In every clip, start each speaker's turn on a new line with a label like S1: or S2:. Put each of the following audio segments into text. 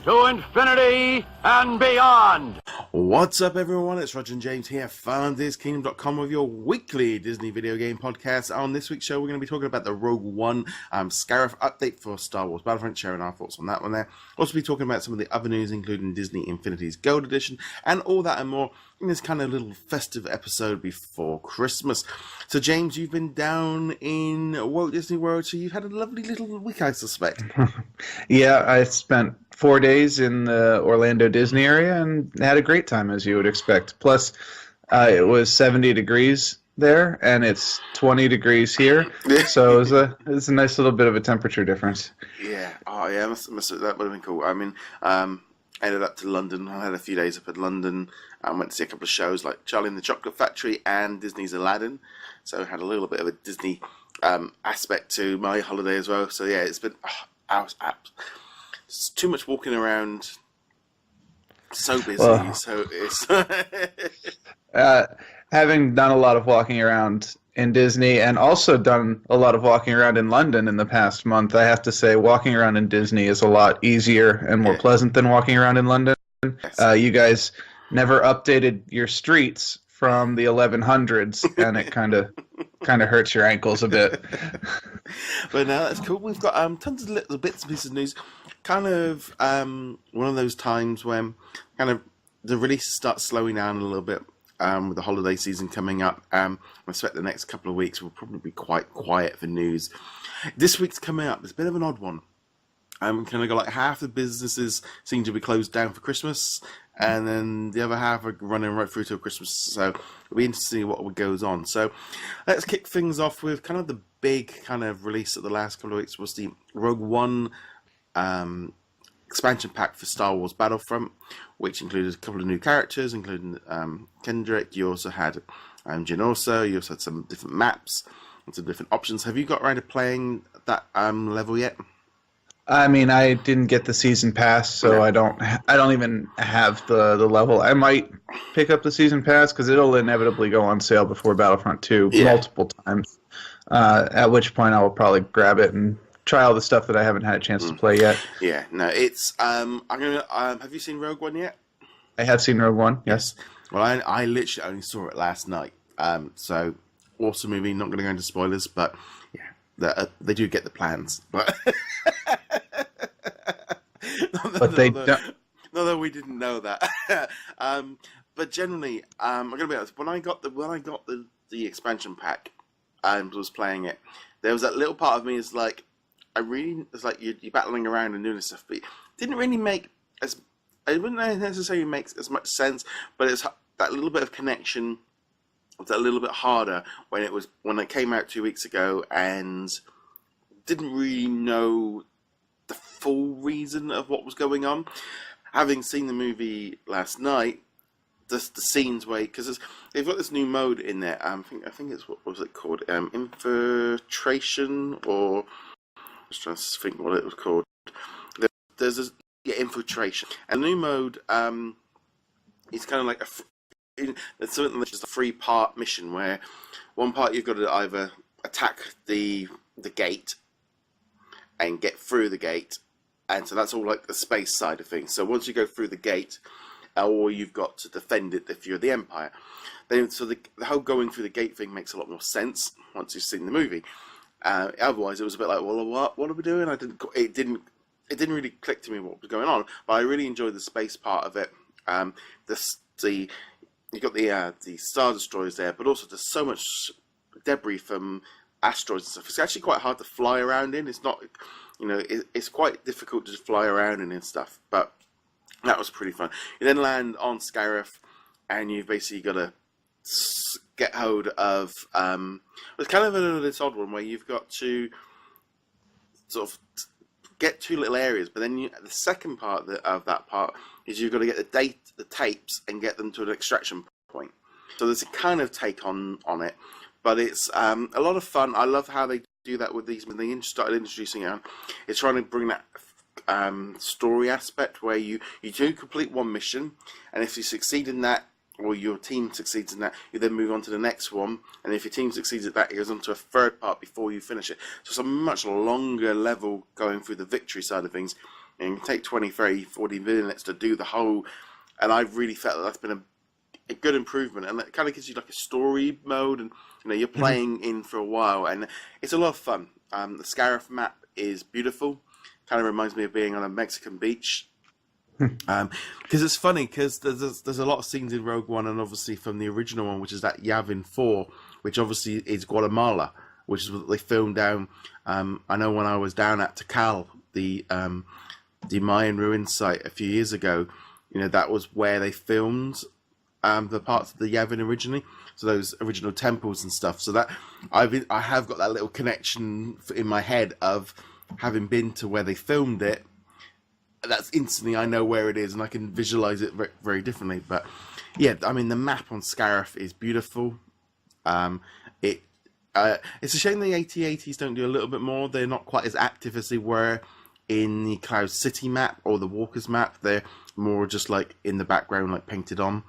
S1: to infinity and beyond.
S2: What's up, everyone? It's Roger and James here, from DisKingdom.com, with your weekly Disney video game podcast. On this week's show, we're going to be talking about the Rogue One Scarif update for Star Wars Battlefront, sharing our thoughts on that one there. Also be talking about some of the other news, including Disney Infinity's Gold Edition, and all that and more in this kind of little festive episode before Christmas. So, James, you've been down in Walt Disney World, so you've had a lovely little week, I suspect.
S3: Yeah, I spent 4 days in the Orlando Disney area and had a great time, as you would expect. Plus, it was 70 degrees there, and it's 20 degrees here, so it was a nice little bit of a temperature difference.
S2: Yeah, that would have been cool. I mean, I ended up to London. I had a few days up in London. I went to see a couple of shows like Charlie and the Chocolate Factory and Disney's Aladdin. So I had a little bit of a Disney aspect to my holiday as well. So yeah, it's been it's too much walking around. So busy.
S3: Well,
S2: so it's
S3: having done a lot of walking around in Disney and also done a lot of walking around in London in the past month, I have to say walking around in Disney is a lot easier and more pleasant than walking around in London. Yes. You guys never updated your streets from the 1100s, and it kind of hurts your ankles a bit.
S2: But now that's cool. We've got tons of little bits and pieces of news. Kind of one of those times when kind of the releases start slowing down a little bit with the holiday season coming up. I expect the next couple of weeks will probably be quite quiet for news. This week's coming up. It's a bit of an odd one. Kind of got like half the businesses seem to be closed down for Christmas, and then the other half are running right through till Christmas. So it'll be interesting to see what goes on. So let's kick things off with kind of the big kind of release of the last couple of weeks was the Rogue One expansion pack for Star Wars Battlefront, which included a couple of new characters, including Kendrick. You also had Jyn Erso. You also had some different maps and some different options. Have you got around to playing that level yet?
S3: I mean, I didn't get the season pass, so I don't even have the level. I might pick up the season pass because it'll inevitably go on sale before Battlefront 2 multiple times. At which point I will probably grab it and try all the stuff that I haven't had a chance to play yet.
S2: Yeah, no, it's I'm gonna. Have you seen Rogue One yet?
S3: I have seen Rogue One. Yes.
S2: Well, I literally only saw it last night. So awesome movie. Not going to go into spoilers, but yeah, they do get the plans, but.
S3: But they don't.
S2: No, we didn't know that. But generally, I'm gonna be honest. When I got the expansion pack and was playing it, there was that little part of me is like, it's like you're battling around and doing this stuff, but it didn't really make as. It wouldn't necessarily make as much sense, but it's that little bit of connection. It's a little bit harder when it came out 2 weeks ago and didn't really know the full reason of what was going on. Having seen the movie last night, the scenes where, because they've got this new mode in there. I think it's what was it called? Infiltration, or I was trying to think what it was called. There's infiltration, and the new mode. It's kind of like it's something that's just a 3-part mission where one part you've got to either attack the gate and get through the gate, and so that's all like the space side of things. So once you go through the gate, or you've got to defend it if you're the Empire. Then so the whole going through the gate thing makes a lot more sense once you've seen the movie. Otherwise, it was a bit like, well, what are we doing? It didn't really click to me what was going on. But I really enjoyed the space part of it. You got the Star Destroyers there, but also there's so much debris from asteroids and stuff. It's actually quite hard to fly around in. It's not, it's quite difficult to fly around in and stuff. But that was pretty fun. You then land on Scarif, and you've basically got to get hold of. It's kind of this odd one where you've got to sort of get 2 little areas, but then the second part of that part is you've got to get the tapes and get them to an extraction point. So there's a kind of take on it. But it's a lot of fun. I love how they do that with these. When they started introducing it, it's trying to bring that story aspect where you do complete one mission, and if you succeed in that, or your team succeeds in that, you then move on to the next one, and if your team succeeds at that, it goes on to a third part before you finish it. So it's a much longer level going through the victory side of things, And it can take 20, 30, 40 minutes to do the whole, and I've really felt that that's been a good improvement, and it kind of gives you like a story mode, and you're playing in for a while, and it's a lot of fun. The Scarif map is beautiful, kind of reminds me of being on a Mexican beach. Because it's funny, because there's a lot of scenes in Rogue One, and obviously from the original one, which is that Yavin 4, which obviously is Guatemala, which is what they filmed down. I know when I was down at Tikal, the Mayan ruin site a few years ago, that was where they filmed the parts of the Yavin originally, so those original temples and stuff. So that I have got that little connection in my head of having been to where they filmed it. That's instantly I know where it is, and I can visualize it very, very differently. But yeah, I mean the map on Scarif is beautiful. It's a shame the AT-ATs don't do a little bit more. They're not quite as active as they were in the Cloud City map or the Walkers map. They're more just like in the background, like painted on.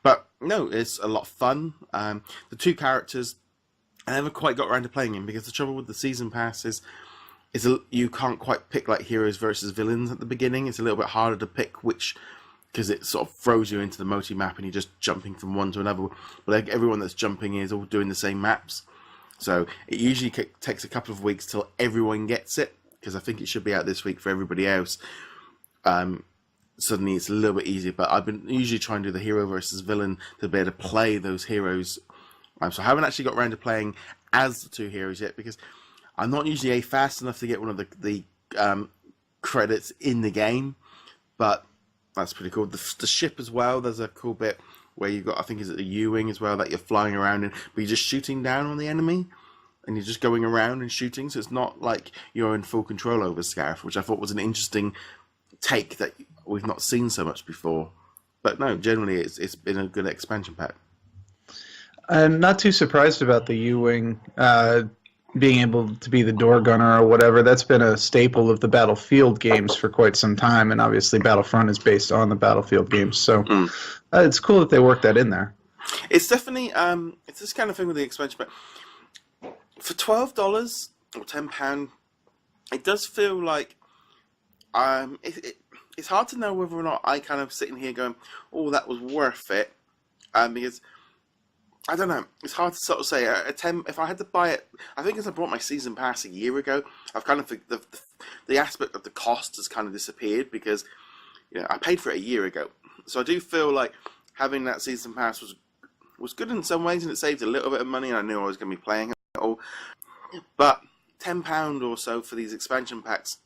S2: But no, it's a lot of fun. The two characters, I never quite got around to playing him, because the trouble with the season pass is you can't quite pick like heroes versus villains at the beginning. It's a little bit harder to pick which, because it sort of throws you into the multi-map and you're just jumping from one to another. But like everyone that's jumping is all doing the same maps. So it usually takes a couple of weeks till everyone gets it, because I think it should be out this week for everybody else. Suddenly it's a little bit easier, but I've been usually trying to do the hero versus villain to be able to play those heroes. So I haven't actually got around to playing as the two heroes yet, because I'm not usually fast enough to get one of the credits in the game. But that's pretty cool. The ship as well, there's a cool bit where you've got, I think, is it a U-wing as well, that you're flying around in, but you're just shooting down on the enemy, and you're just going around and shooting, so it's not like you're in full control over Scarif, which I thought was an interesting take that we've not seen so much before. But no, generally it's been a good expansion pack.
S3: I'm not too surprised about the U-wing being able to be the door gunner or whatever. That's been a staple of the Battlefield games for quite some time, and obviously Battlefront is based on the Battlefield games, so it's cool that they worked that in there.
S2: It's definitely it's this kind of thing with the expansion pack. For $12 or £10, it does feel like it's hard to know whether or not I kind of sitting here going, oh, that was worth it, because I don't know. It's hard to sort of say. If I had to buy it, I think as I bought my season pass a year ago, I've kind of the aspect of the cost has kind of disappeared, because I paid for it a year ago. So I do feel like having that season pass was good in some ways, and it saved a little bit of money, and I knew I was going to be playing it all. But £10 or so for these expansion packs,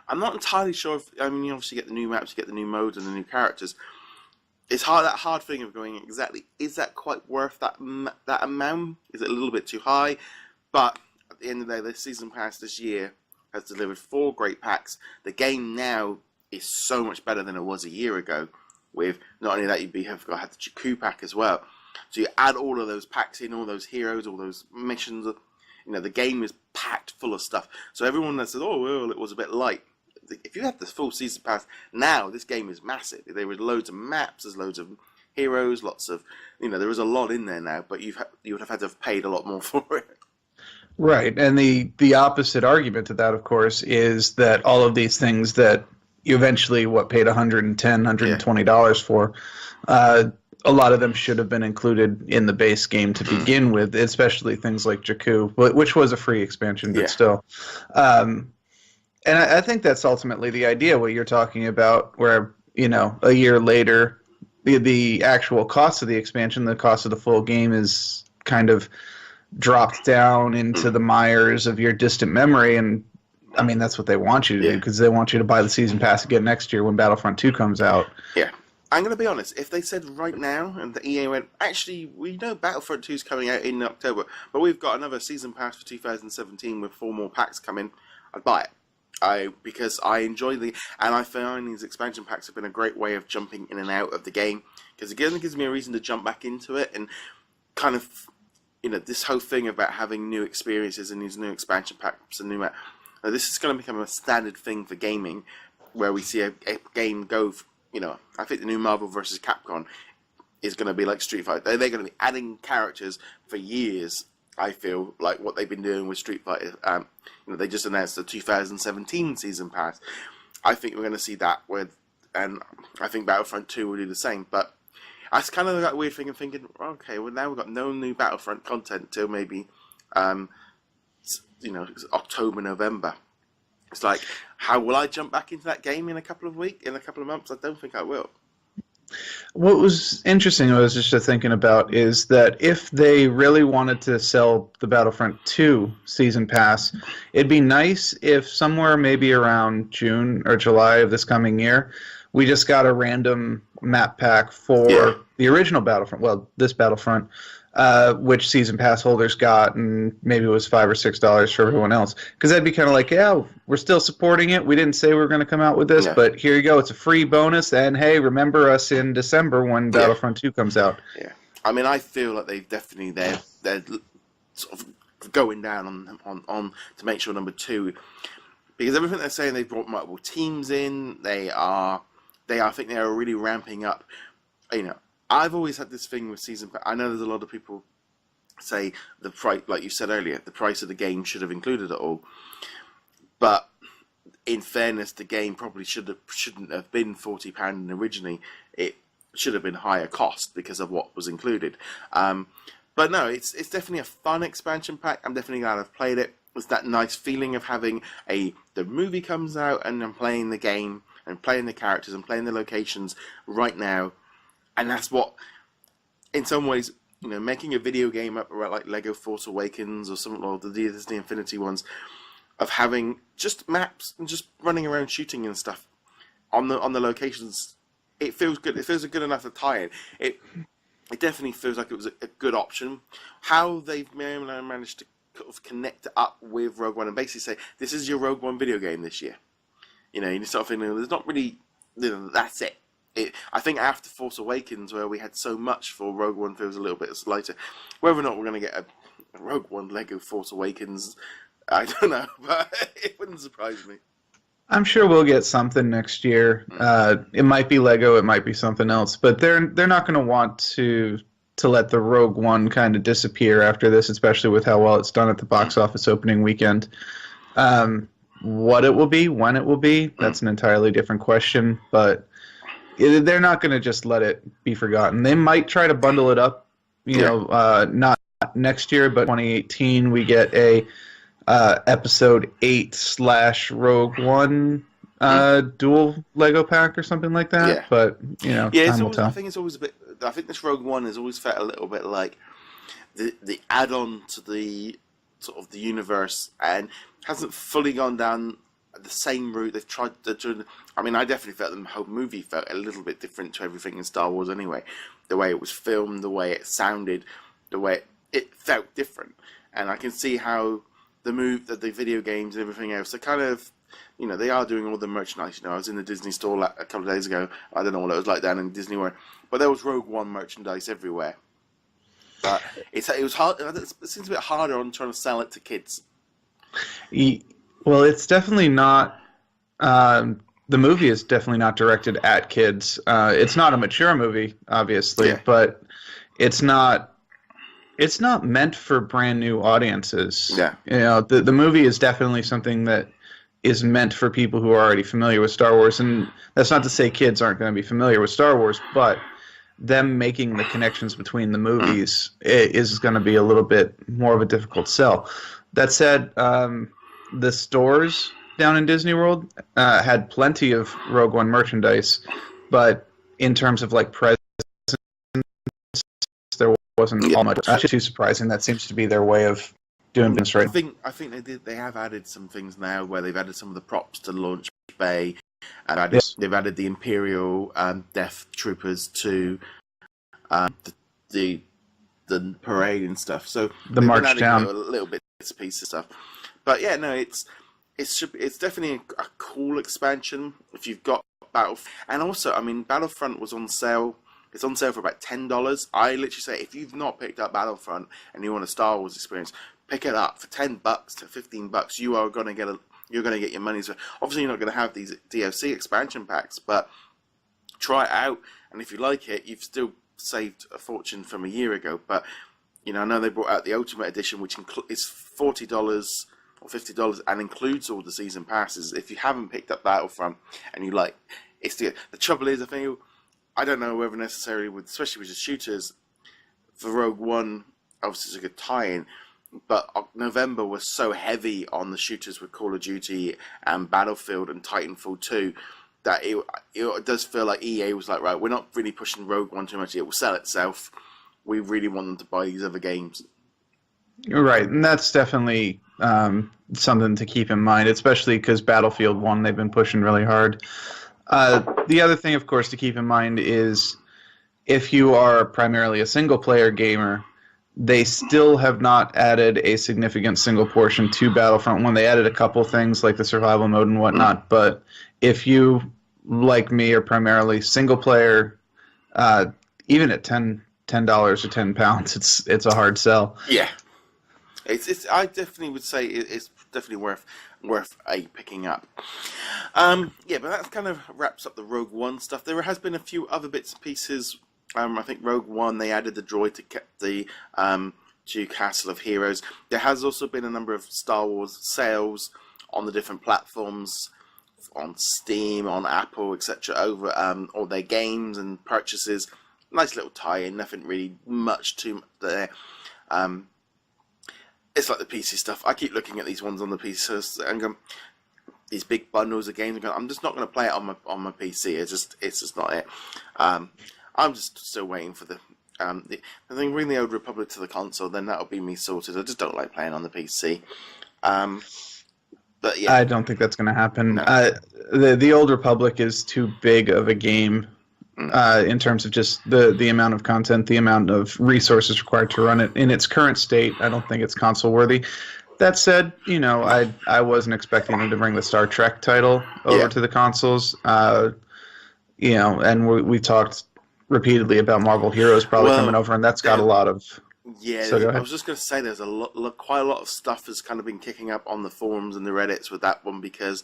S2: I'm not entirely sure if, I mean, you obviously get the new maps, you get the new modes and the new characters. It's that hard thing of going exactly, is that quite worth that amount? Is it a little bit too high? But at the end of the day, this season pass this year has delivered 4 great packs. The game now is so much better than it was a year ago. With not only that, had the Jakku pack as well. So you add all of those packs in, all those heroes, all those missions. The game is packed full of stuff. So everyone that says, oh, well, it was a bit light. If you have the full season pass now, this game is massive. There were loads of maps, there's loads of heroes, lots of, there is a lot in there now, but you would have had to have paid a lot more for it.
S3: Right, and the opposite argument to that, of course, is that all of these things that you eventually paid $110, $120 for, a lot of them should have been included in the base game to begin with, especially things like Jakku, which was a free expansion, but still. And I think that's ultimately the idea, what you're talking about, where, a year later, the actual cost of the expansion, the cost of the full game is kind of dropped down into the mires of your distant memory. And, I mean, that's what they want you to do, because they want you to buy the season pass again next year when Battlefront 2 comes out. Yeah.
S2: I'm going to be honest, if they said right now, and the EA went, actually, we know Battlefront 2 is coming out in October, but we've got another season pass for 2017 with 4 more packs coming, I'd buy it. Because I enjoy and I find these expansion packs have been a great way of jumping in and out of the game, because it gives me a reason to jump back into it, and kind of, this whole thing about having new experiences and these new expansion packs and this is going to become a standard thing for gaming, where we see a game go, I think the new Marvel vs. Capcom is going to be like Street Fighter. They're going to be adding characters for years. I feel like what they've been doing with Street Fighter. They just announced the 2017 season pass. I think we're going to see that and I think Battlefront 2 will do the same. But that's kind of that weird thing of thinking, okay, well now we've got no new Battlefront content till maybe, October, November. It's like, how will I jump back into that game in a couple of months? I don't think I will.
S3: What was interesting, I was just thinking about, is that if they really wanted to sell the Battlefront 2 Season Pass, it'd be nice if somewhere maybe around June or July of this coming year, we just got a random map pack for the original Battlefront, well, this Battlefront, which Season Pass holders got, and maybe it was $5 or $6 for everyone else. Because that'd be kind of like, yeah, we're still supporting it. We didn't say we were going to come out with this, but here you go. It's a free bonus, and hey, remember us in December when Battlefront 2 comes out.
S2: Yeah, I mean, I feel like they're sort of going down on to make sure number 2, because everything they're saying, they've brought multiple teams in. I think they are really ramping up. I've always had this thing with Season Pass. I know there's a lot of people say the price, like you said earlier, the price of the game should have included it all. But in fairness, the game probably shouldn't have been £40 originally. It should have been higher cost because of what was included. But no, it's definitely a fun expansion pack. I'm definitely glad I've played it. It's that nice feeling of having the movie comes out and I'm playing the game and playing the characters and playing the locations right now. And that's what, in some ways, making a video game up like Lego Force Awakens or something, or the Disney Infinity ones, of having just maps and just running around shooting and stuff on the locations. It feels good. It feels good enough to tie in. It definitely feels like it was a good option. How they've managed to kind of connect it up with Rogue One and basically say, this is your Rogue One video game this year. You sort of thinking, there's not really, that's it. I think after Force Awakens, where we had so much for Rogue One, feels a little bit lighter. Whether or not we're going to get a Rogue One Lego Force Awakens, I don't know, but it wouldn't surprise me.
S3: I'm sure we'll get something next year. It might be Lego, it might be something else, but they're not going to want to let the Rogue One kind of disappear after this, especially with how well it's done at the box office opening weekend. What it will be, when it will be, that's an entirely different question, but they're not going to just let it be forgotten. They might try to bundle it up, not next year, but 2018 we get a episode 8/Rogue One dual Lego pack or something like that.
S2: Yeah.
S3: But time will tell.
S2: I think it's always a bit. I think this Rogue One has always felt a little bit like the add-on to the sort of the universe, and hasn't fully gone down the same route. They've tried to. I mean, I definitely felt the whole movie felt a little bit different to everything in Star Wars anyway. The way it was filmed, the way it sounded, the way it felt different. And I can see how the video games and everything else, they kind of, they are doing all the merchandise. I was in the Disney store a couple of days ago. I don't know what it was like down in Disney World, but there was Rogue One merchandise everywhere. But it was hard. It seems a bit harder on trying to sell it to kids.
S3: Well, it's definitely not. The movie is definitely not directed at kids. It's not a mature movie, obviously, but it's not meant for brand new audiences. Yeah. The movie is definitely something that is meant for people who are already familiar with Star Wars, and that's not to say kids aren't going to be familiar with Star Wars, but them making the connections between the movies is going to be a little bit more of a difficult sell. That said, the stores down in Disney World had plenty of Rogue One merchandise, but in terms of like presents, there wasn't all much. Actually, too surprising. That seems to be their way of doing business right.
S2: I think they have added some things now where they've added some of the props to Launch Bay, and they've added the Imperial Death Troopers to the parade and stuff. So
S3: the march down
S2: a little bit piece of stuff. But yeah, no, it's definitely a cool expansion if you've got Battlefront. And also, I mean, Battlefront was on sale. It's on sale for about $10. I literally say, if you've not picked up Battlefront and you want a Star Wars experience, pick it up for $10 to $15. You are going to get you're going to get your money's worth. Obviously, you're not going to have these DLC expansion packs, but try it out. And if you like it, you've still saved a fortune from a year ago. But I know they brought out the Ultimate Edition, which is $40 or $50 and includes all the season passes. If you haven't picked up Battlefront and you like, it's the trouble is, I don't know whether necessarily with, especially with the shooters, for Rogue One, obviously it's a good tie-in, but November was so heavy on the shooters with Call of Duty and Battlefield and Titanfall 2 that it does feel like EA was like, right, we're not really pushing Rogue One too much. It will sell itself. We really want them to buy these other games.
S3: Right, and that's definitely something to keep in mind, especially because Battlefield 1 they've been pushing really hard. The other thing, of course, to keep in mind is if you are primarily a single-player gamer, they still have not added a significant single portion to Battlefront 1. They added a couple things like the survival mode and whatnot, but if you, like me, are primarily single-player, even at $10 or £10, it's a hard sell.
S2: Yeah. I definitely would say it's definitely worth a picking up. But that kind of wraps up the Rogue One stuff. There has been a few other bits and pieces. I think Rogue One, they added the droid to Castle of Heroes. There has also been a number of Star Wars sales on the different platforms, on Steam, on Apple, etc. over all their games and purchases. Nice little tie-in, nothing really much too there. It's like the PC stuff. I keep looking at these ones on the PC and going, these big bundles of games. I'm just not going to play it on my PC. It's just not it. I'm just still waiting for the thing. Bring the Old Republic to the console, then that'll be me sorted. I just don't like playing on the PC. But yeah,
S3: I don't think that's going to happen.
S2: No.
S3: The Old Republic is too big of a game. In terms of just the amount of content, the amount of resources required to run it in its current state, I don't think it's console worthy. That said, I wasn't expecting them to bring the Star Trek title over to the consoles. And we talked repeatedly about Marvel Heroes probably coming over, and that's got a lot of.
S2: Yeah,
S3: so go ahead.
S2: I was just going to say there's quite a lot of stuff has kind of been kicking up on the forums and the Reddits with that one, because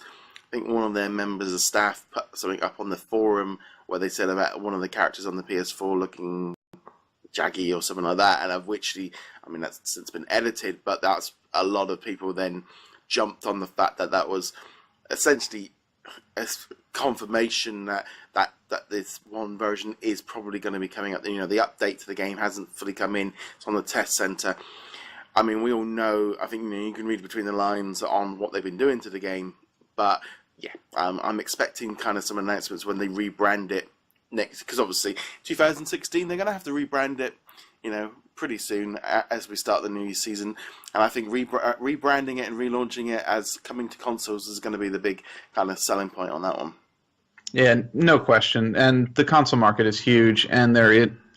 S2: I think one of their members of staff put something up on the forum where they said about one of the characters on the PS4 looking jaggy or something like that, and of which that's since been edited, but that's a lot of people then jumped on the fact that was essentially a confirmation that this one version is probably going to be coming up. The update to the game hasn't fully come in. It's on the test center. I mean, we all know, I think you can read between the lines on what they've been doing to the game, but yeah, I'm expecting kind of some announcements when they rebrand it next, because obviously 2016 they're going to have to rebrand it, pretty soon as we start the new season, and I think rebranding it and relaunching it as coming to consoles is going to be the big kind of selling point on that one.
S3: Yeah, no question, and the console market is huge, and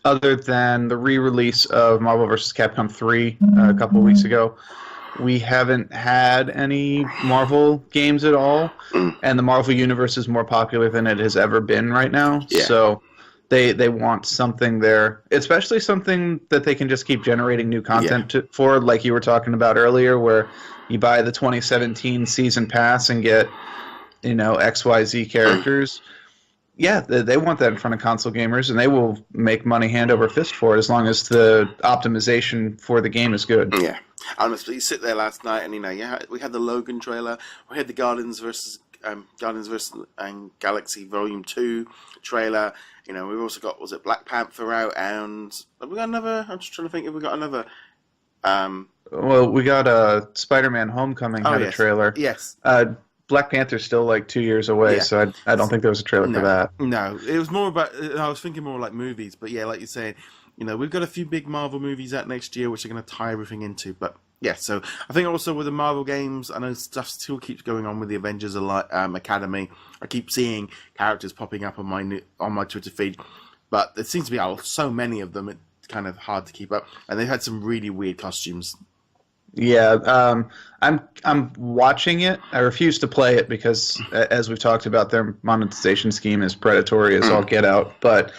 S3: other than the re-release of Marvel vs. Capcom 3 a couple of weeks ago, we haven't had any Marvel games at all, and the Marvel Universe is more popular than it has ever been right now. Yeah. So they want something there, especially something that they can just keep generating new content for, like you were talking about earlier, where you buy the 2017 season pass and get XYZ characters. Yeah, they want that in front of console gamers, and they will make money hand over fist for it as long as the optimization for the game is good.
S2: Yeah. Honestly, you sit there last night and we had the Logan trailer, we had the Guardians vs. Galaxy Volume 2 trailer. We've also got, was it Black Panther out, and have we got another? I'm just trying to think if we got another.
S3: Well, we got Spider-Man Homecoming had a trailer.
S2: Yes.
S3: Black Panther's still like 2 years away, so I don't think there was a trailer for that.
S2: No, it was more about, I was thinking more like movies, but yeah, like you're saying, we've got a few big Marvel movies out next year which are going to tie everything into, but yeah, so I think also with the Marvel games, I know stuff still keeps going on with the Avengers Academy. I keep seeing characters popping up on my Twitter feed, but there seems to be so many of them, it's kind of hard to keep up, and they've had some really weird costumes.
S3: Yeah, I'm watching it. I refuse to play it because, as we've talked about, their monetization scheme is predatory as all get out. But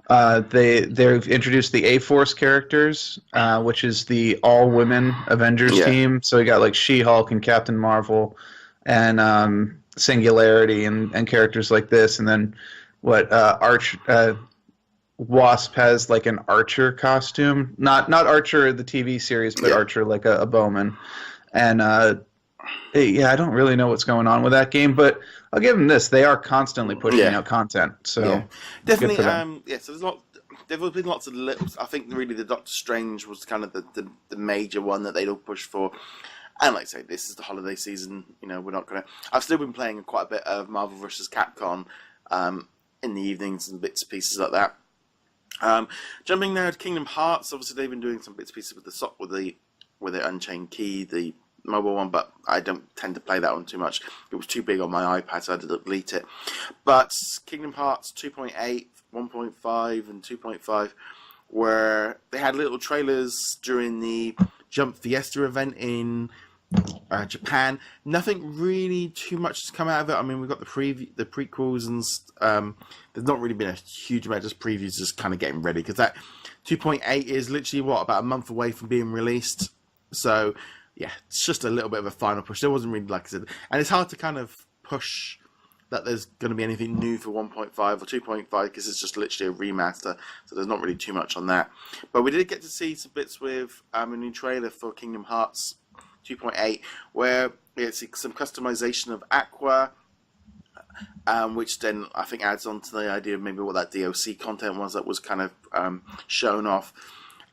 S3: they've introduced the A-Force characters, which is the all-women Avengers team. So we got like She-Hulk and Captain Marvel, and Singularity and characters like this, and then Wasp has like an Archer costume, not Archer the TV series, but Archer like a bowman, and Yeah, I don't really know what's going on with that game, but I'll give them this. They are constantly pushing out content, so
S2: definitely.
S3: good for them.
S2: So there's been lots of little. I think really the Doctor Strange was kind of the major one that they'd all push for. And like I say, this is the holiday season. We're not gonna. I've still been playing quite a bit of Marvel vs. Capcom in the evenings and bits and pieces like that. Jumping now to Kingdom Hearts. Obviously, they've been doing some bits and pieces with the Unchained Key, the mobile one, but I don't tend to play that one too much. It was too big on my iPad, so I had to delete it. But Kingdom Hearts 2.8, 1.5, and 2.5, where they had little trailers during the Jump Fiesta event in Japan. Nothing really too much has come out of it. I mean, we've got the prequels, and there's not really been a huge amount, just previews, just kind of getting ready, because that 2.8 is literally about a month away from being released. So yeah, it's just a little bit of a final push. There wasn't really, like I said, and it's hard to kind of push that there's going to be anything new for 1.5 or 2.5 because it's just literally a remaster, so there's not really too much on that. But we did get to see some bits with a new trailer for Kingdom Hearts 2.8, where it's some customization of Aqua, which then I think adds on to the idea of maybe what that DLC content was that was kind of shown off.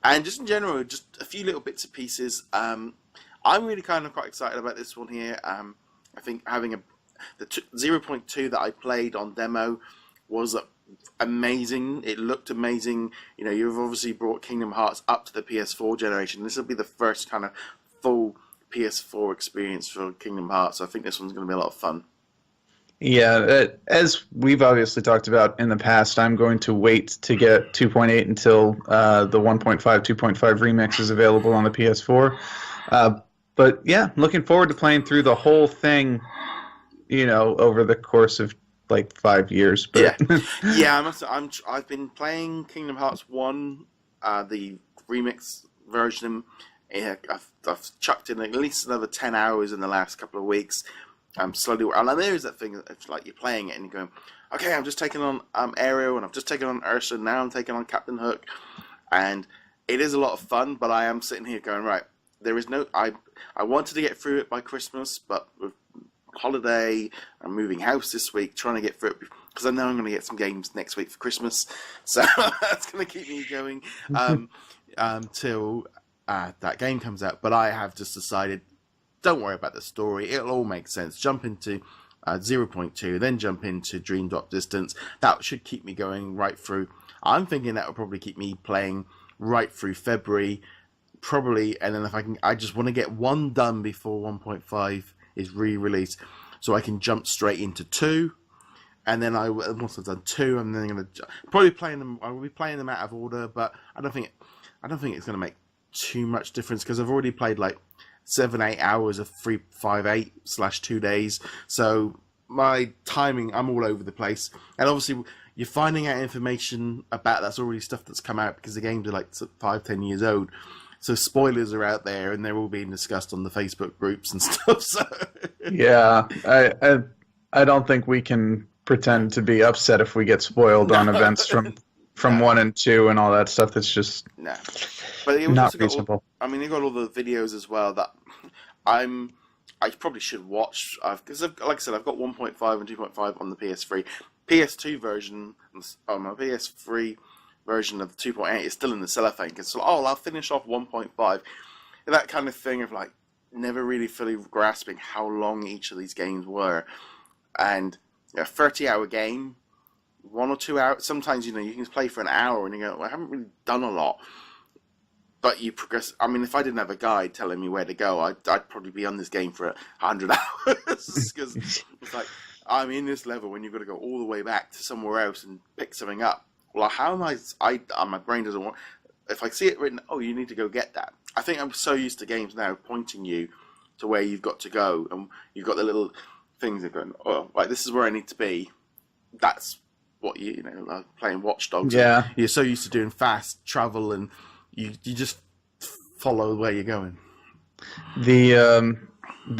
S2: And just in general, just a few little bits and pieces. I'm really kind of quite excited about this one here. I think having the 0.2 that I played on demo was amazing. It looked amazing. You've obviously brought Kingdom Hearts up to the PS4 generation. This will be the first kind of full PS4 experience for Kingdom Hearts. So I think this one's going to be a lot of fun.
S3: Yeah, as we've obviously talked about in the past, I'm going to wait to get 2.8 until the 1.5, 2.5 remix is available on the PS4. But yeah, looking forward to playing through the whole thing, over the course of like 5 years. But
S2: yeah, I've been playing Kingdom Hearts 1, the remix version. I've chucked in at least another 10 hours in the last couple of weeks. I'm slowly, and there is that thing. It's like you're playing it and you're going, okay, I'm just taking on Ariel, and I've just taken on Ursa, and now I'm taking on Captain Hook, and it is a lot of fun. But I am sitting here going, right, there is no. I wanted to get through it by Christmas, but with holiday, I'm moving house this week, trying to get through it because I know I'm going to get some games next week for Christmas, so that's going to keep me going till that game comes out. But I have just decided, don't worry about the story, it'll all make sense. Jump into 0.2, then jump into Dream Drop Distance. That should keep me going right through. I'm thinking that will probably keep me playing right through February, probably, and then I just want to get one done before 1.5 is re-released, so I can jump straight into 2, and then once I've done 2, I'm then going to probably playing them. I will be playing them out of order, but I don't think it's going to make too much difference because I've already played like 7-8 hours of 358/2 days, so my timing, I'm all over the place, and obviously you're finding out information about that's already stuff that's come out because the games are like 5-10 years old. So spoilers are out there, and they're all being discussed on the Facebook groups and stuff. So
S3: yeah, I don't think we can pretend to be upset if we get spoiled on events from 1 and 2 and all that stuff. That's just
S2: but it
S3: not reasonable.
S2: They got all the videos as well that I probably should watch because, like I said, I've got 1.5 and 2.5 on the PS3, PS2 version on my PS3. Version of 2.8 is still in the cellophane because I'll finish off 1.5. That kind of thing of like never really fully grasping how long each of these games were, and a 30-hour game, 1 or 2 hours. Sometimes you can play for an hour and you go, well, I haven't really done a lot, but you progress. I mean, if I didn't have a guide telling me where to go, I'd probably be on this game for 100 hours because it's like I'm in this level when you've got to go all the way back to somewhere else and pick something up. Well, how am my brain doesn't want. If I see it written, oh, you need to go get that. I think I'm so used to games now pointing you to where you've got to go, and you've got the little things that are going, oh, right, this is where I need to be. That's what like playing Watch Dogs.
S3: Yeah,
S2: you're so used to doing fast travel, and you just follow where you're going.
S3: The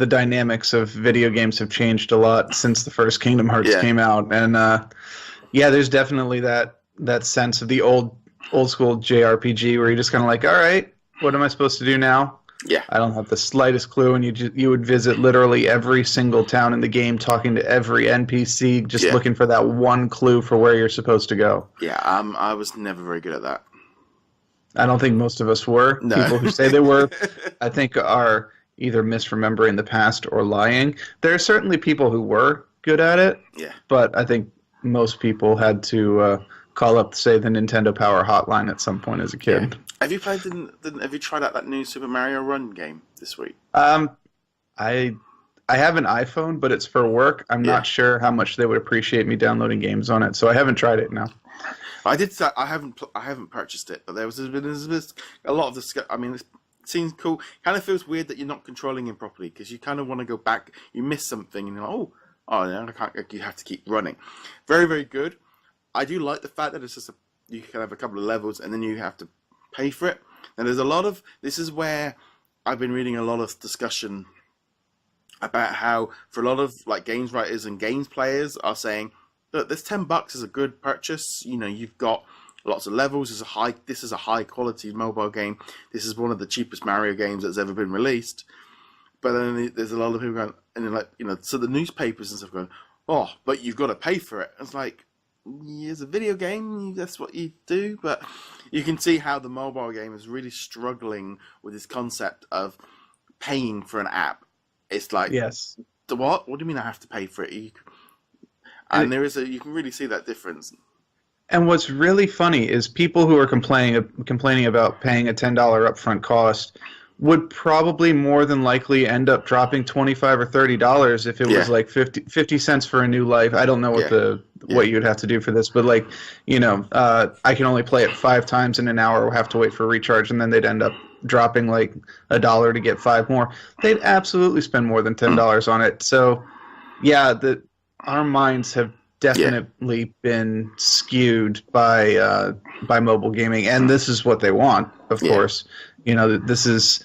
S3: dynamics of video games have changed a lot since the first Kingdom Hearts came out, and there's definitely that sense of the old school JRPG where you're just kind of like, all right, what am I supposed to do now?
S2: Yeah.
S3: I don't have the slightest clue, and you would visit literally every single town in the game, talking to every NPC, just looking for that one clue for where you're supposed to go.
S2: Yeah, I was never very good at that.
S3: I don't think most of us were.
S2: No.
S3: People who say they were, I think, are either misremembering the past or lying. There are certainly people who were good at it, but I think most people had to call up, say, the Nintendo Power Hotline at some point as a kid.
S2: Yeah. Have you played? Have you tried out that new Super Mario Run game this week?
S3: I have an iPhone, but it's for work. I'm not sure how much they would appreciate me downloading games on it, so I haven't tried it now.
S2: I haven't purchased it, but there's a lot of this. I mean, it seems cool. Kind of feels weird that you're not controlling him properly because you kind of want to go back. You miss something, and you're like, I can't. You have to keep running. Very, very good. I do like the fact that it's just you can have a couple of levels, and then you have to pay for it. And there's a lot of. This is where I've been reading a lot of discussion about how, for a lot of like games writers and games players are saying, look, this $10 is a good purchase. You know, you've got lots of levels. This is a high quality mobile game. This is one of the cheapest Mario games that's ever been released. But then there's a lot of people going, and they're like, so the newspapers and stuff going, oh, but you've got to pay for it. It's like, it's a video game. That's what you do. But you can see how the mobile game is really struggling with this concept of paying for an app. It's like,
S3: yes,
S2: the what? What do you mean I have to pay for it? And you can really see that difference.
S3: And what's really funny is people who are complaining about paying a $10 upfront cost would probably more than likely end up dropping $25 or $30 if it was like 50 cents for a new life. I don't know what you'd have to do for this, but like, I can only play it 5 times in an hour, or have to wait for a recharge, and then they'd end up dropping like $1 to get 5 more. They'd absolutely spend more than $10 on it. So yeah, our minds have definitely been skewed by mobile gaming, and this is what they want, of course. This is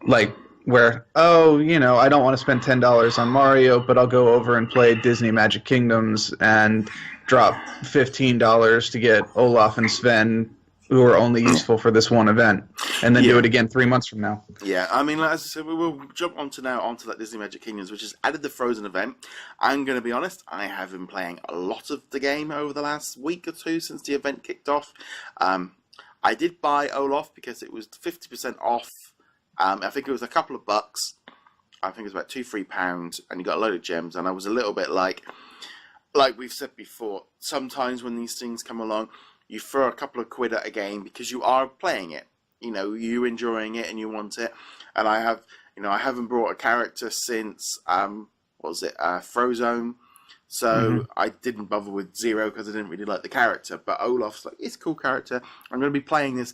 S3: like where, I don't want to spend $10 on Mario, but I'll go over and play Disney Magic Kingdoms and drop $15 to get Olaf and Sven, who are only useful for this one event, and then do it again 3 months from now.
S2: Yeah, I mean, as I said, we will jump onto that Disney Magic Kingdoms, which has added the Frozen event. I'm going to be honest, I have been playing a lot of the game over the last week or two since the event kicked off. I did buy Olaf because it was 50% off. I think it was a couple of bucks. I think it was about £2-3, and you got a load of gems. And I was a little bit like we've said before, sometimes when these things come along, you throw a couple of quid at a game because you are playing it. You're enjoying it and you want it. And I haven't brought a character since Frozone. So I didn't bother with Zero because I didn't really like the character. But Olaf's like, it's a cool character. I'm going to be playing this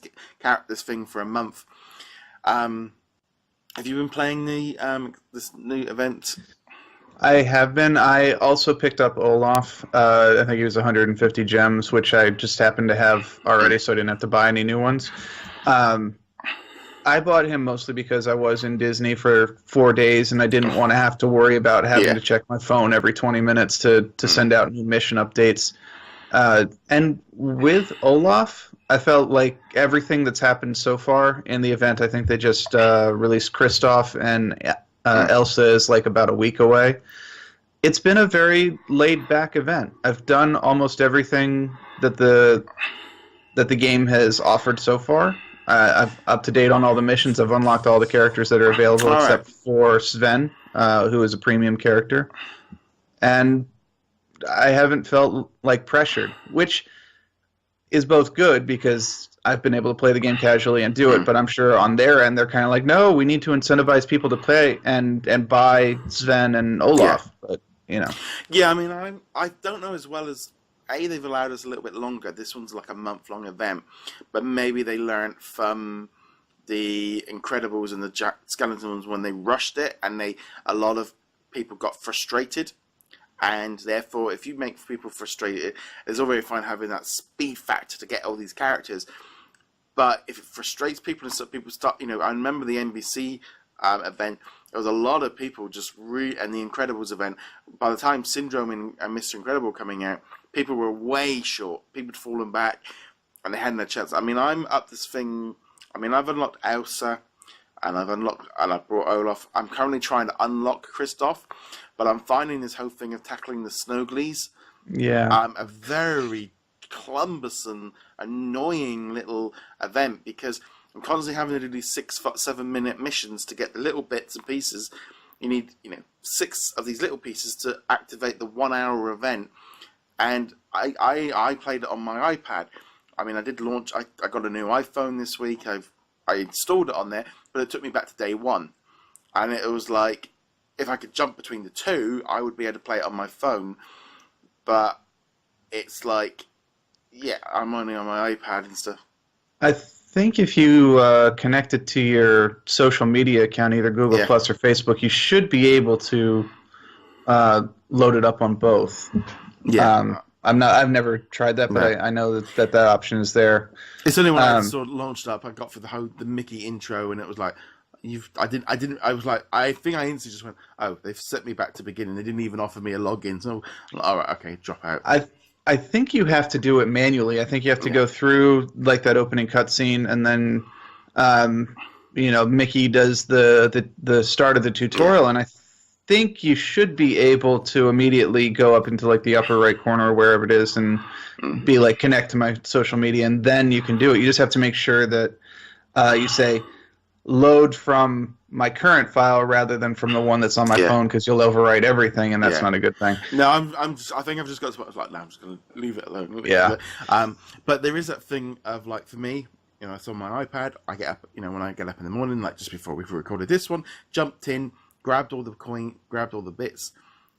S2: thing for a month. Have you been playing this new event?
S3: I have been. I also picked up Olaf. I think it was 150 gems, which I just happened to have already, so I didn't have to buy any new ones. I bought him mostly because I was in Disney for 4 days, and I didn't want to have to worry about having to check my phone every 20 minutes to send out new mission updates. And with Olaf, I felt like everything that's happened so far in the event, I think they just released Kristoff, and Elsa is like about a week away. It's been a very laid-back event. I've done almost everything that the game has offered so far. I'm up to date on all the missions. I've unlocked all the characters that are available except for Sven, who is a premium character. And I haven't felt like pressured, which is both good because I've been able to play the game casually and do it, but I'm sure on their end they're kind of like, no, we need to incentivize people to play and buy Sven and Olaf. But
S2: Yeah, I mean, I don't know as well as they've allowed us a little bit longer. This one's like a month-long event, but maybe they learned from the Incredibles and the Jack Skellingtons when they rushed it, and a lot of people got frustrated. And therefore, if you make people frustrated, it's all very fine having that speed factor to get all these characters. But if it frustrates people and so people start, I remember the NBC event, there was a lot of people and the Incredibles event, by the time Syndrome and Mr. Incredible coming out, people were way short. People had fallen back and they hadn't a chance. I mean, I'm up this thing. I mean, I've unlocked Elsa. and I've brought Olaf. I'm currently trying to unlock Kristoff, but I'm finding this whole thing of tackling the Snowglies a very cumbersome, annoying little event, because I'm constantly having to do these 6-7 minute missions to get the little bits and pieces. You need 6 of these little pieces to activate the 1 hour event, and I played it on my iPad. I mean, I did launch. I got a new iPhone this week. I installed it on there, but it took me back to day one, and it was like, if I could jump between the two, I would be able to play it on my phone. But it's like, yeah, I'm only on my iPad and stuff.
S3: I think if you connect it to your social media account, either Google Plus or Facebook, you should be able to load it up on both.
S2: Yeah.
S3: I've never tried that, but I know that option is there.
S2: It's only when I sort of launched up, I got for the Mickey intro, and it was like, I think I instantly just went, oh, they've set me back to beginning. They didn't even offer me a login. So, all right, okay, drop out.
S3: I think you have to do it manually. I think you have to go through like that opening cutscene, and then Mickey does the start of the tutorial, and I think you should be able to immediately go up into like the upper right corner or wherever it is and be like, connect to my social media, and then you can do it. You just have to make sure that you say load from my current file rather than from the one that's on my phone, because you'll overwrite everything, and that's not a good thing.
S2: No, I think I've just got to. I was like, no, I'm just going to leave it alone. But there is that thing of like, for me, it's on my iPad. I get up, when I get up in the morning, like just before we recorded this one, jumped in, grabbed all the bits,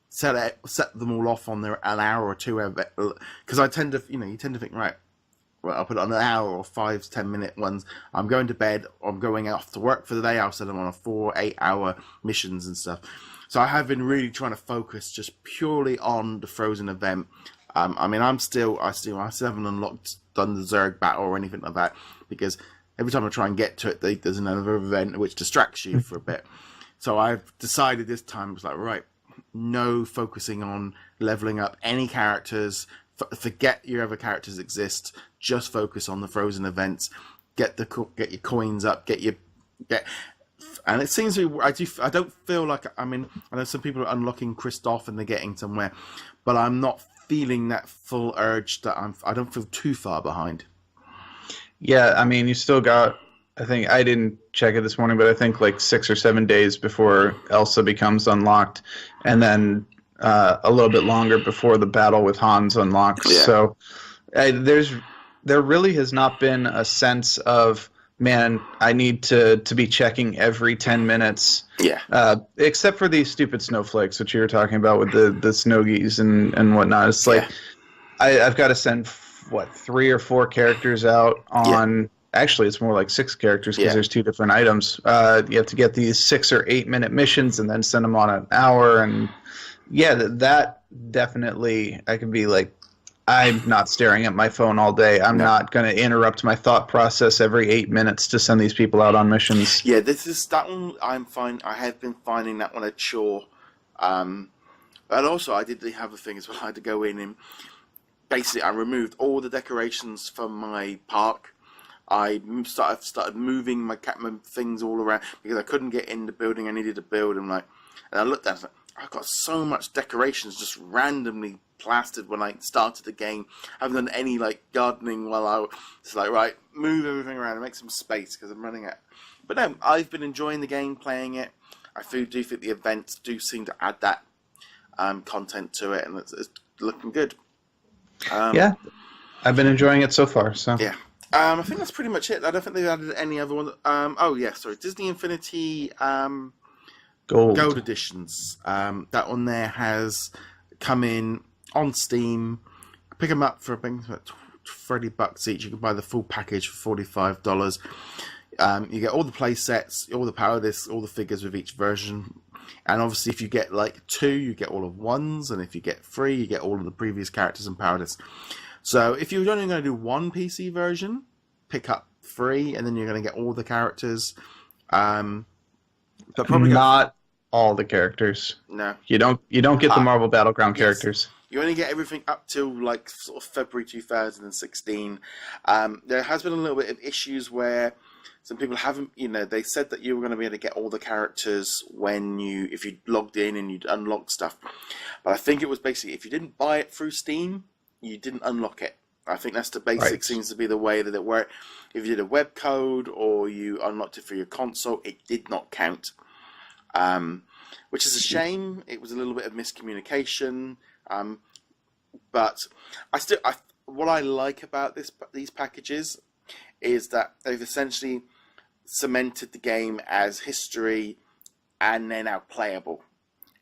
S2: set them all off on an hour or two, because I tend to, you tend to think, right, well, I'll put it on an hour or 5-10 minute ones. I'm going to bed, or I'm going off to work for the day. I'll set them on a 4-8 hour missions and stuff. So I have been really trying to focus just purely on the Frozen event. I mean, I still haven't done the Zerg battle or anything like that, because every time I try and get to it, there's another event which distracts you for a bit. So I've decided this time, it's like, right, no focusing on leveling up any characters. Forget your other characters exist. Just focus on the Frozen events. Get your coins up. And it seems to be, I don't feel like, I know some people are unlocking Kristoff and they're getting somewhere, but I'm not feeling that full urge that I don't feel too far behind.
S3: Yeah, I mean, you still got, I think, I didn't check it this morning, but I think like 6 or 7 days before Elsa becomes unlocked, and then a little bit longer before the battle with Hans unlocks. Yeah. So there really has not been a sense of, man, I need to be checking every 10 minutes. Yeah. Except for these stupid snowflakes, which you were talking about with the snowgies and whatnot. It's like, I've got to send, 3 or 4 characters out on... Yeah. Actually, it's more like 6 characters, because there's 2 different items. You have to get these 6 or 8 minute missions and then send them on an hour. And that definitely, I can be like, I'm not staring at my phone all day. I'm not going to interrupt my thought process every 8 minutes to send these people out on missions.
S2: Yeah, that one I'm fine. I have been finding that one a chore. But also, I did have a thing as well. I had to go in and basically I removed all the decorations from my park. I started moving my things all around because I couldn't get in the building I needed to build. And I looked at it, I've got so much decorations just randomly plastered when I started the game. I haven't done any gardening while I was right, move everything around and make some space because I'm running out. But no, I've been enjoying the game, playing it. I do think the events do seem to add that content to it, and it's looking good.
S3: Yeah, I've been enjoying it so far. So
S2: yeah. I think that's pretty much it. I don't think they've added any other ones. Disney Infinity Gold editions. That one there has come in on Steam. Pick them up for about $30 each. You can buy the full package for $45. You get all the play sets, all the power discs, all the figures with each version. And obviously, if you get 2, you get all of ones, and if you get 3, you get all of the previous characters and power discs. So if you're only going to do one PC version, pick up 3, and then you're going to get all the characters. But probably
S3: not all the characters.
S2: No,
S3: you don't get the Marvel Battleground characters.
S2: You only get everything up till sort of February 2016. There has been a little bit of issues where some people haven't, they said that you were going to be able to get all the characters if you logged in and you'd unlocked stuff. But I think it was basically, if you didn't buy it through Steam, you didn't unlock it. I think that's the basic,
S3: Right.
S2: Seems to be the way that it worked. If you did a web code or you unlocked it for your console, it did not count. Which is a shame. It was a little bit of miscommunication. But what I like about these packages is that they've essentially cemented the game as history and they're now playable.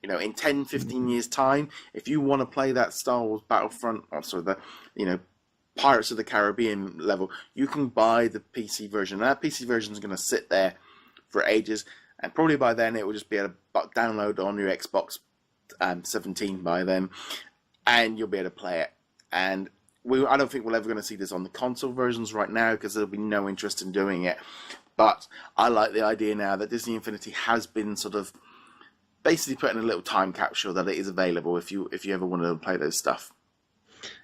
S2: In 10, 15 years' time, if you want to play that Star Wars Battlefront, Pirates of the Caribbean level, you can buy the PC version. That PC version is going to sit there for ages, and probably by then it will just be able to download on your Xbox 17 by then, and you'll be able to play it. And I don't think we're ever going to see this on the console versions right now because there'll be no interest in doing it. But I like the idea now that Disney Infinity has been sort of basically put in a little time capsule that it is available if you ever wanted to play those stuff.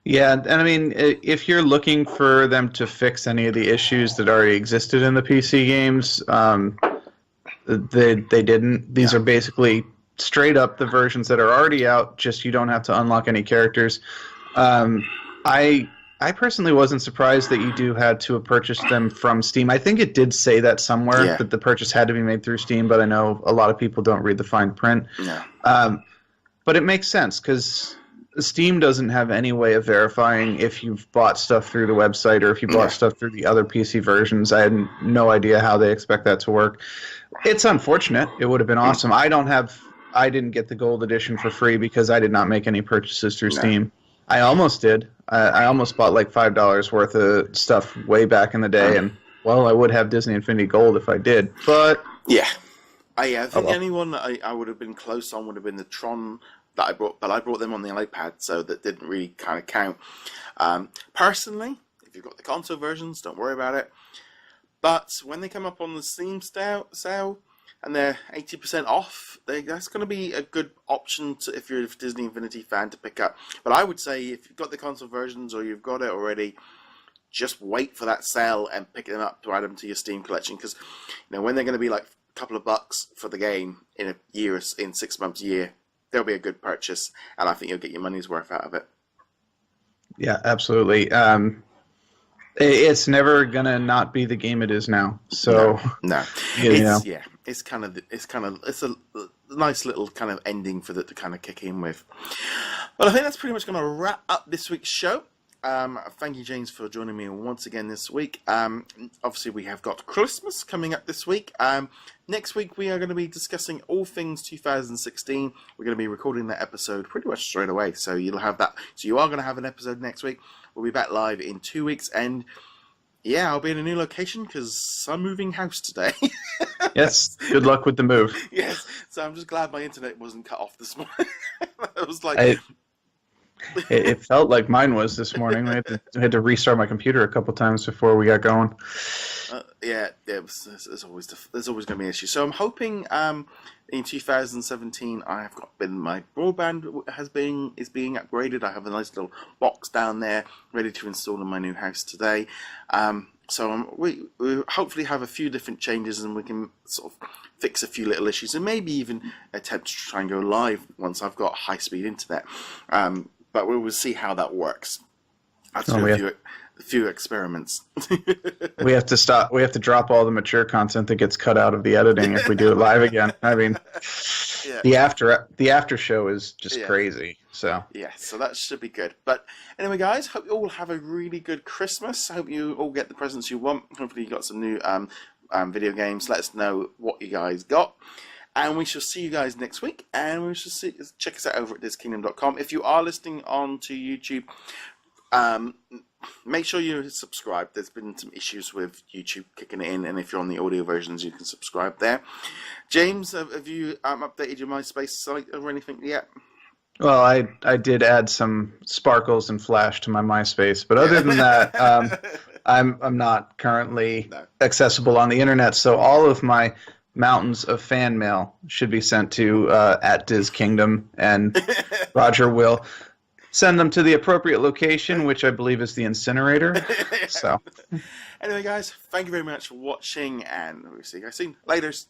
S3: Yeah, and I mean, if you're looking for them to fix any of the issues that already existed in the PC games, they didn't. These are basically straight up the versions that are already out, just you don't have to unlock any characters. I personally wasn't surprised that you had to have purchased them from Steam. I think it did say that somewhere, that the purchase had to be made through Steam, but I know a lot of people don't read the fine print.
S2: Yeah.
S3: But it makes sense, because Steam doesn't have any way of verifying if you've bought stuff through the website or if you bought stuff through the other PC versions. I had no idea how they expect that to work. It's unfortunate. It would have been awesome. I didn't get the gold edition for free because I did not make any purchases through Steam. I almost did. I almost bought like $5 worth of stuff way back in the day, and I would have Disney Infinity Gold if I did. But
S2: I think the only one that I would have been close on would have been the Tron that I brought, but I brought them on the iPad, so that didn't really kind of count. Personally, if you've got the console versions, don't worry about it. But when they come up on the Steam sale and they're 80% off, that's going to be a good option if you're a Disney Infinity fan to pick up. But I would say if you've got the console versions or you've got it already, just wait for that sale and pick them up to add them to your Steam collection, because when they're going to be like a couple of bucks for the game in a year, in 6 months, a year, they'll be a good purchase, and I think you'll get your money's worth out of it. Yeah,
S3: absolutely. It's never gonna not be the game it is now. So
S2: no. It's a nice little kind of ending for that to kind of kick in with. Well, I think that's pretty much going to wrap up this week's show. Thank you, James, for joining me once again this week. Obviously, we have got Christmas coming up this week. Next week, we are going to be discussing all things 2016. We're going to be recording that episode pretty much straight away, so you'll have that. So you are going to have an episode next week. We'll be back live in 2 weeks, and I'll be in a new location because I'm moving house today.
S3: Yes, good luck with the move.
S2: Yes, so I'm just glad my internet wasn't cut off this morning. It was like...
S3: It felt like mine was this morning. I had to restart my computer a couple times before we got going. There's always going to be an issue. So I'm hoping in 2017 my broadband is being upgraded. I have a nice little box down there ready to install in my new house today. So we hopefully have a few different changes, and we can sort of fix a few little issues, and maybe even attempt to try and go live once I've got high-speed internet. But we will see how that works. After a few experiments. We have to drop all the mature content that gets cut out of the editing if we do it live again. I mean, the after show is just crazy. So so that should be good. But anyway, guys, hope you all have a really good Christmas. I hope you all get the presents you want. Hopefully, you got some new video games. Let us know what you guys got. And we shall see you guys next week. And we shall check us out over at DisKingdom.com. If you are listening on to YouTube, make sure you subscribe. There's been some issues with YouTube kicking it in, and if you're on the audio versions, you can subscribe there. James, have you updated your MySpace site or anything yet? Well, I did add some sparkles and flash to my MySpace, but other than that, I'm not currently accessible on the internet. So all of my mountains of fan mail should be sent to at DisKingdom, and Roger will send them to the appropriate location, which I believe is the incinerator. So,
S2: anyway, guys, thank you very much for watching, and we'll see you guys soon. Laters.